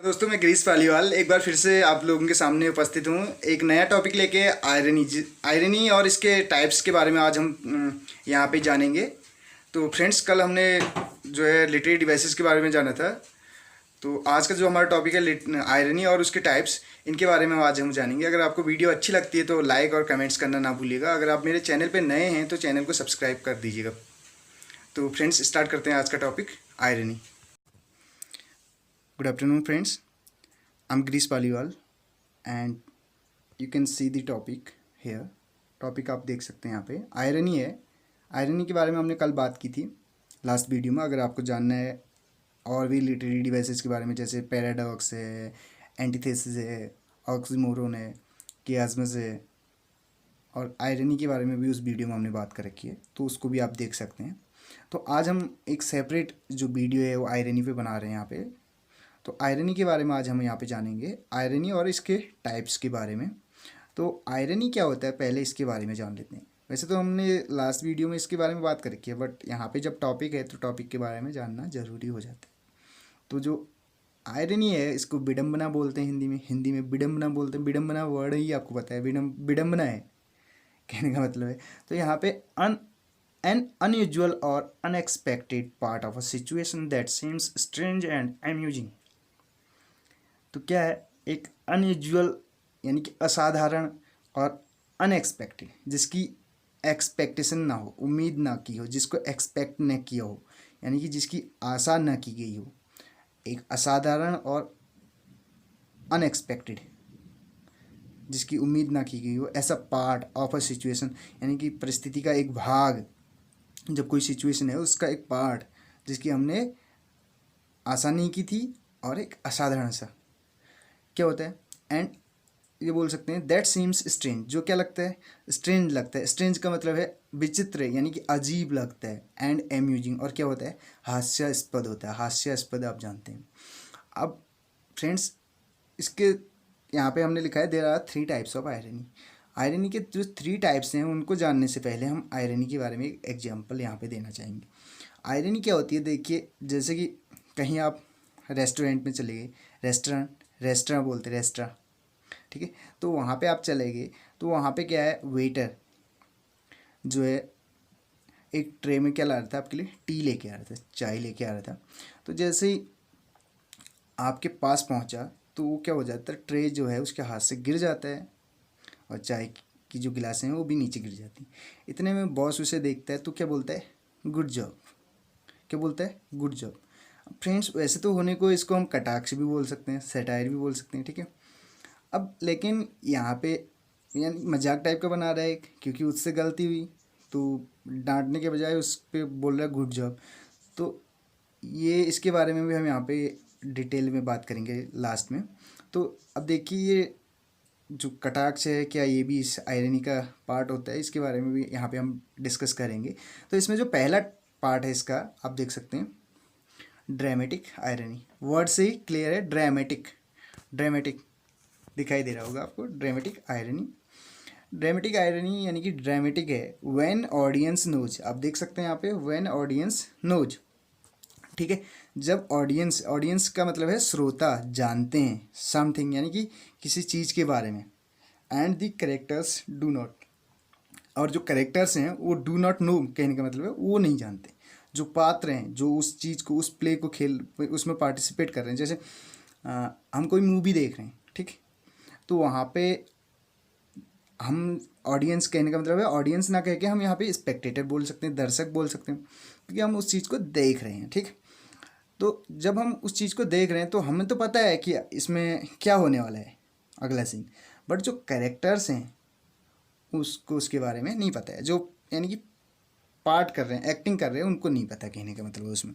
दोस्तों, मैं गिरीश पालीवाल एक बार फिर से आप लोगों के सामने उपस्थित हूँ एक नया टॉपिक लेके। आयरनी और इसके टाइप्स के बारे में आज हम यहाँ पे जानेंगे। तो फ्रेंड्स, कल हमने जो है लिटरेरी डिवाइसेस के बारे में जाना था। तो आज का जो हमारा टॉपिक है आयरनी और उसके टाइप्स, इनके बारे में आज हम जानेंगे। अगर आपको वीडियो अच्छी लगती है तो लाइक और कमेंट्स करना ना भूलिएगा। अगर आप मेरे चैनल पर नए हैं तो चैनल को सब्सक्राइब कर दीजिएगा। तो फ्रेंड्स, स्टार्ट करते हैं आज का topic, irony. Good afternoon friends, I'm Girish Paliwal and you can see the topic here। Topic आप देख सकते हैं यहाँ पे आयरनी है। आयरनी के बारे में हमने कल बात की थी लास्ट वीडियो में। अगर आपको जानना है और भी लिटरेरी डिवाइसेस के बारे में, जैसे पैराडॉक्स है, एंटीथेसिस है, ऑक्सीमोरोन है, कियास्मस है, और आयरनी के बारे में भी उस वीडियो में हमने बात कर रखी है, तो उसको भी आप देख सकते हैं। तो आज हम एक सेपरेट जो वीडियो है वो आयरनी पे बना रहे हैं यहाँ पे। तो आयरनी के बारे में आज हम यहाँ पे जानेंगे, आयरनी और इसके टाइप्स के बारे में। तो आयरनी क्या होता है, पहले इसके बारे में जान लेते हैं। वैसे तो हमने लास्ट वीडियो में इसके बारे में बात कर रखी है, बट यहाँ पे जब टॉपिक है तो टॉपिक के बारे में जानना ज़रूरी हो जाता है। तो जो आयरनी है, इसको विडम्बना बोलते हैं हिंदी में विडम्बना बोलते हैं। विडम्बना वर्ड ही आपको पता है, विडम्बना है कहने का मतलब है। तो यहाँ पे an unusual or unexpected part of a situation that seems strange and amusing। तो क्या है, एक अनयूजुअल यानी कि असाधारण, और अनएक्सपेक्टेड जिसकी एक्सपेक्टेशन ना हो, उम्मीद ना की हो, जिसको एक्सपेक्ट न किया हो, यानी कि जिसकी आशा ना की गई हो। एक असाधारण और अनएक्सपेक्टेड, जिसकी उम्मीद ना की गई हो, ऐसा पार्ट ऑफ अ सिचुएशन, यानी कि परिस्थिति का एक भाग। जब कोई सिचुएशन है उसका एक पार्ट जिसकी हमने आशा नहीं की थी, और एक असाधारण सा क्या होता है। एंड ये बोल सकते हैं दैट सीम्स स्ट्रेंज, जो क्या लगता है, स्ट्रेंज लगता है। स्ट्रेंज का मतलब है विचित्र, यानी कि अजीब लगता है। एंड एम्यूजिंग, और क्या होता है, हास्यास्पद होता है। हास्यास्पद आप जानते हैं। अब फ्रेंड्स, इसके यहाँ पे हमने लिखा है there are 3 types of irony. Irony के जो 3 टाइप्स हैं उनको जानने से पहले हम आयरनी के बारे में एक एग्जाम्पल यहाँ पे देना चाहेंगे। आयरनी क्या होती है, देखिए, जैसे कि कहीं आप रेस्टोरेंट में चले गए, रेस्टोरेंट बोलते हैं, रेस्टोरेंट, ठीक है। तो वहाँ पे आप चले गए, तो वहाँ पे क्या है, वेटर जो है एक ट्रे में क्या ला रहा था आपके लिए, टी लेके आ रहा था, चाय लेके आ रहा था। तो जैसे ही आपके पास पहुँचा तो वो क्या हो जाता है, ट्रे जो है उसके हाथ से गिर जाता है, और चाय की जो गिलासें हैं वो भी नीचे गिर जाती हैं। इतने में बॉस उसे देखता है तो क्या बोलता है, गुड जॉब। क्या बोलता है, गुड जॉब। फ्रेंड्स, वैसे तो होने को इसको हम कटाक्ष भी बोल सकते हैं, सैटायर भी बोल सकते हैं, ठीक है। अब लेकिन यहाँ पे यानी मजाक टाइप का बना रहा है, क्योंकि उससे गलती हुई तो डांटने के बजाय उस पर बोल रहा है गुड जॉब। तो ये इसके बारे में भी हम यहाँ पे डिटेल में बात करेंगे लास्ट में। तो अब देखिए, ये जो कटाक्ष है, क्या ये भी इस आयरनी का पार्ट होता है, इसके बारे में भी यहाँ पे हम डिस्कस करेंगे। तो इसमें जो पहला पार्ट है इसका, आप देख सकते हैं, ड्रामेटिक आयरनी। वर्ड से ही क्लियर है, ड्रामेटिक। ड्रामेटिक दिखाई दे रहा होगा आपको, ड्रामेटिक आयरनी। ड्रामेटिक आयरनी यानी कि ड्रामेटिक है व्हेन ऑडियंस नोज। आप देख सकते हैं यहाँ पे व्हेन ऑडियंस नोज, ठीक है। जब ऑडियंस का मतलब है श्रोता, जानते हैं समथिंग, यानी कि किसी चीज़ के बारे में। And the characters do not, और जो करेक्टर्स हैं वो डू नॉट नो, कहने का मतलब है वो नहीं जानते। जो पात्र हैं, जो उस चीज़ को, उस प्ले को उसमें पार्टिसिपेट कर रहे हैं। जैसे हम कोई मूवी देख रहे हैं, ठीक है, तो वहाँ पे हम ऑडियंस, कहने का मतलब है ऑडियंस ना कह के हम यहाँ पे स्पेक्टेटर बोल सकते हैं, दर्शक बोल सकते हैं, क्योंकि हम उस चीज़ को देख रहे हैं, ठीक। तो जब हम उस चीज़ को देख रहे हैं तो हमें तो पता है कि इसमें क्या होने वाला है, अगला सीन। बट जो कैरेक्टर्स हैं उसको उसके बारे में नहीं पता है। जो यानी कि पार्ट कर रहे हैं, एक्टिंग कर रहे हैं, उनको नहीं पता, कहने का मतलब है उसमें।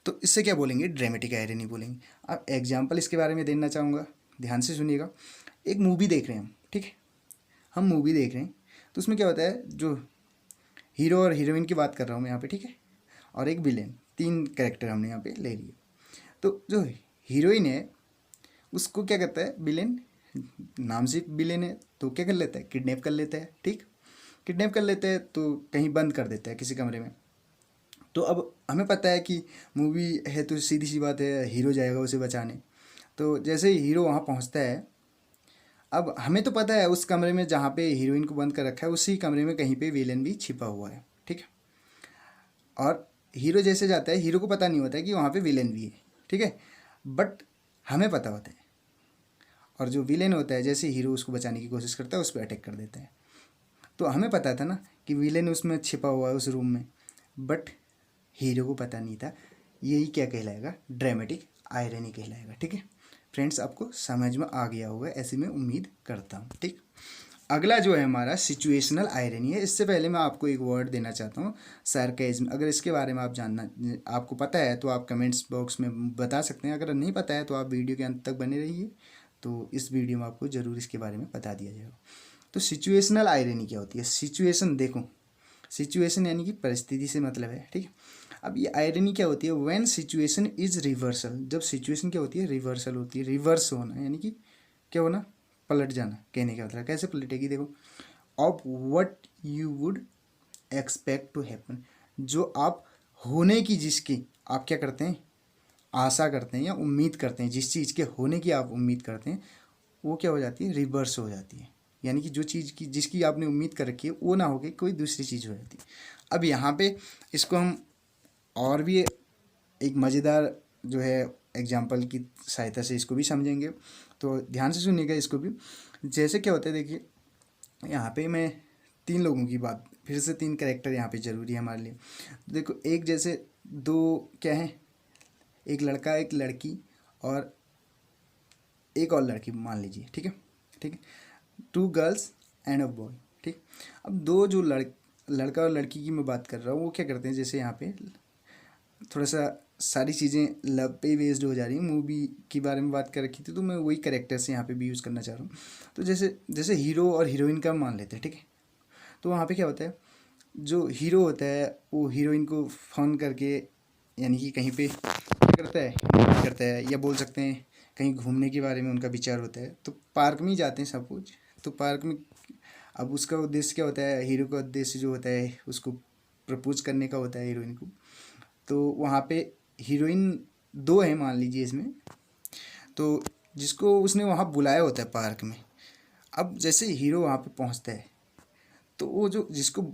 तो इससे क्या बोलेंगे, ड्रामेटिक आयरनी बोलेंगे। अब एग्जाम्पल इसके बारे में देना चाहूँगा, ध्यान से सुनिएगा। एक मूवी देख रहे हैं हम, ठीक है, हम मूवी देख रहे हैं, तो उसमें क्या होता है, जो हीरो और हीरोइन की बात कर रहा हूँ मैं यहाँ पे, ठीक है, और एक विलेन, 3 कैरेक्टर हमने यहाँ पे ले लिए। तो जो हीरोइन है उसको क्या करता है, विलेन, नाम से विलेन है, तो क्या कर लेता है, किडनैप कर लेता है, ठीक। किडनैप कर लेता है तो कहीं बंद कर देता है किसी कमरे में। तो अब हमें पता है कि मूवी है तो सीधी सी बात है, हीरो जाएगा उसे बचाने। तो जैसे ही हीरो वहाँ पहुँचता है, अब हमें तो पता है उस कमरे में जहाँ पे हीरोइन को बंद कर रखा है उसी कमरे में कहीं पे विलेन भी छिपा हुआ है, ठीक है। और हीरो जैसे जाता है, हीरो को पता नहीं होता है कि वहाँ पे विलेन भी है, ठीक है, बट हमें पता होता है। और जो विलेन होता है, जैसे हीरो उसको बचाने की कोशिश करता है, उस पर अटैक कर देता है। तो हमें पता था ना कि विलेन उसमें छिपा हुआ है उस रूम में, बट हीरो को पता नहीं था। यही क्या कहलाएगा? ड्रामेटिक आयरनी कहलाएगा, ठीक है। फ्रेंड्स, आपको समझ में आ गया होगा, ऐसी मैं उम्मीद करता हूँ, ठीक। अगला जो है हमारा सिचुएशनल आयरनी है। इससे पहले मैं आपको एक वर्ड देना चाहता हूँ, सार्केज्म। अगर इसके बारे में आप आपको पता है तो आप कमेंट्स बॉक्स में बता सकते हैं। अगर नहीं पता है तो आप वीडियो के अंत तक बने रहिए, तो इस वीडियो में आपको ज़रूर इसके बारे में बता दिया जाएगा। तो सिचुएशनल आयरनी क्या होती है? सिचुएशन, देखो, सिचुएशन यानी कि परिस्थिति से मतलब है, ठीक है। अब ये आयरनी क्या होती है? व्हेन सिचुएशन इज रिवर्सल, जब सिचुएशन क्या होती है? रिवर्सल होती है। रिवर्स होना यानी कि क्या होना? पलट जाना। कहने का मतलब कैसे पलटेगी? देखो, of what you would expect to happen, जो आप होने की, जिसकी आप क्या करते हैं? आशा करते हैं या उम्मीद करते हैं, जिस चीज़ के होने की आप उम्मीद करते हैं, वो क्या हो जाती है? रिवर्स हो जाती है। यानी कि जो चीज़ की, जिसकी आपने उम्मीद कर रखी है, वो ना होके कोई दूसरी चीज़ हो जाती है। अब यहाँ पे इसको हम और भी एक मज़ेदार जो है एग्जाम्पल की सहायता से इसको भी समझेंगे, तो ध्यान से सुनिएगा इसको भी। जैसे क्या होता है, देखिए यहाँ पे मैं 3 लोगों की बात, फिर से 3 कैरेक्टर यहाँ पे ज़रूरी है हमारे लिए। देखो, एक जैसे 2 क्या है, एक लड़का, एक लड़की और एक और लड़की मान लीजिए, ठीक है, ठीक है। 2 गर्ल्स एंड अ बॉय, ठीक। अब 2 जो लड़का और लड़की की मैं बात कर रहा हूँ, वो क्या करते हैं? जैसे यहाँ पे थोड़ा सा सारी चीज़ें लव पे बेस्ड हो जा रही हैं, मूवी के बारे में बात कर रखी थी, तो मैं वही कैरेक्टर्स यहाँ पे भी यूज़ करना चाह रहा हूँ। तो जैसे जैसे हीरो और हीरोइन का मान लेते हैं, ठीक है। तो वहाँ पे क्या होता है, जो हीरो होता है वो हीरोइन को फ़ोन करके, यानी कि कहीं पे क्या करता है? इन्वाइट करता है, या बोल सकते हैं कहीं घूमने के बारे में उनका विचार होता है, तो पार्क में ही जाते हैं सब कुछ। तो पार्क में अब उसका उद्देश्य क्या होता है? हीरो का उद्देश्य जो होता है उसको प्रपोज करने का होता है हीरोइन को। तो वहाँ पे हीरोइन 2 है मान लीजिए इसमें, तो जिसको उसने वहाँ बुलाया होता है पार्क में। अब जैसे हीरो वहाँ पे पहुँचता है, तो वो जो जिसको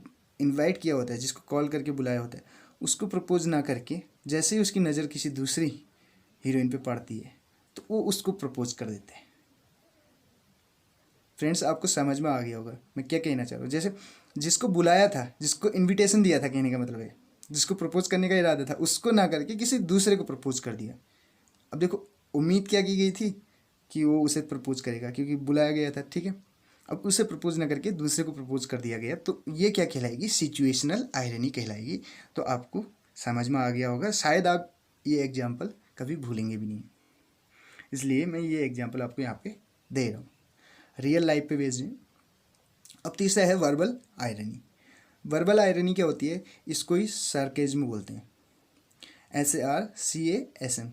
इनवाइट किया होता है, जिसको कॉल करके बुलाया होता है, उसको प्रपोज ना करके, जैसे ही उसकी नज़र किसी दूसरी हीरोइन पे पड़ती है, तो वो उसको प्रपोज कर देते हैं। फ्रेंड्स, आपको समझ में आ गया होगा मैं क्या कहना चाह रहा हूँ। जैसे जिसको बुलाया था, जिसको इनविटेशन दिया था, कहने का मतलब है जिसको प्रपोज करने का इरादा था, उसको ना करके किसी दूसरे को प्रपोज कर दिया। अब देखो, उम्मीद क्या की गई थी कि वो उसे प्रपोज करेगा क्योंकि बुलाया गया था, ठीक है। अब उसे प्रपोज ना करके दूसरे को प्रपोज कर दिया गया, तो ये क्या कहलाएगी? सिचुएशनल आयरनी कहलाएगी। तो आपको समझ में आ गया होगा, शायद आप ये एग्जाम्पल कभी भूलेंगे भी नहीं, इसलिए मैं ये एग्जाम्पल आपको यहाँ पे दे रहा हूँ, रियल लाइफ पे बेस्ड है। अब तीसरा है वर्बल आयरनी। वर्बल आयरनी क्या होती है? इसको ही सार्केज्म बोलते हैं, SARCASM।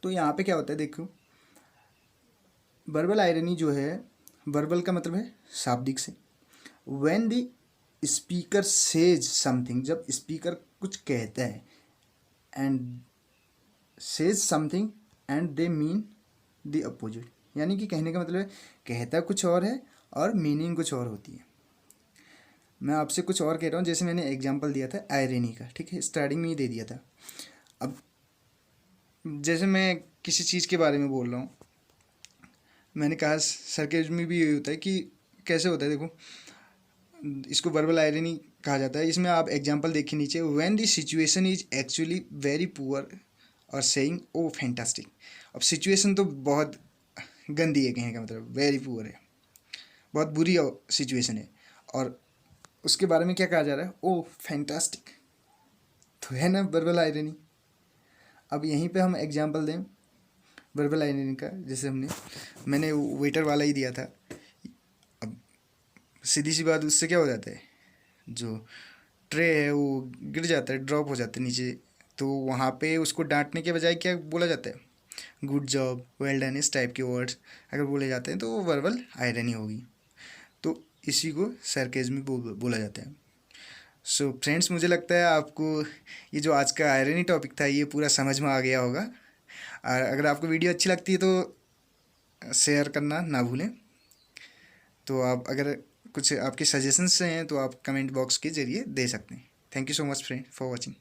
तो यहाँ पे क्या होता है, देखो, वर्बल आयरनी जो है, वर्बल का मतलब है शाब्दिक से। When the speaker says something, जब स्पीकर कुछ कहता है, and says something and they mean the opposite, यानी कि कहने का मतलब है कहता कुछ और है और मीनिंग कुछ और होती है। मैं आपसे कुछ और कह रहा हूँ, जैसे मैंने एग्जांपल दिया था आयरनी का, ठीक है, स्टार्टिंग में ही दे दिया था। अब जैसे मैं किसी चीज़ के बारे में बोल रहा हूँ, मैंने कहा सरकेज में भी यही होता है कि कैसे होता है, देखो, इसको वर्बल आयरनी कहा जाता है। इसमें आप एग्जांपल देखिए नीचे, when the situation is actually very poor और सेइंग ओ फैंटास्टिक। अब सिचुएशन तो बहुत गंदी है, कहने का मतलब वेरी पुअर है, बहुत बुरी सिचुएशन है, और उसके बारे में क्या कहा जा रहा है? ओ फैंटास्टिक। तो है ना वर्बल आयरनी। अब यहीं पे हम एग्जांपल दें वर्बल आयरनी का, जैसे मैंने वेटर वाला ही दिया था। अब सीधी सी बात, उससे क्या हो जाता है, जो ट्रे है वो गिर जाता है, ड्रॉप हो जाता है नीचे, तो वहाँ पे उसको डांटने के बजाय क्या बोला जाता है? गुड जॉब, वेल डन, इस टाइप के वर्ड्स अगर बोले जाते हैं तो वो वर्बल आयरनी होगी। तो इसी को सरकेज़म बोला जाता है। फ्रेंड्स, मुझे लगता है आपको ये जो आज का आयरनी टॉपिक था ये पूरा समझ में आ गया होगा। और अगर आपको वीडियो अच्छी लगती है तो शेयर करना ना भूलें। तो आप अगर कुछ आपके सजेशंस हैं तो आप कमेंट बॉक्स के ज़रिए दे सकते हैं। Thank you so much friend for watching.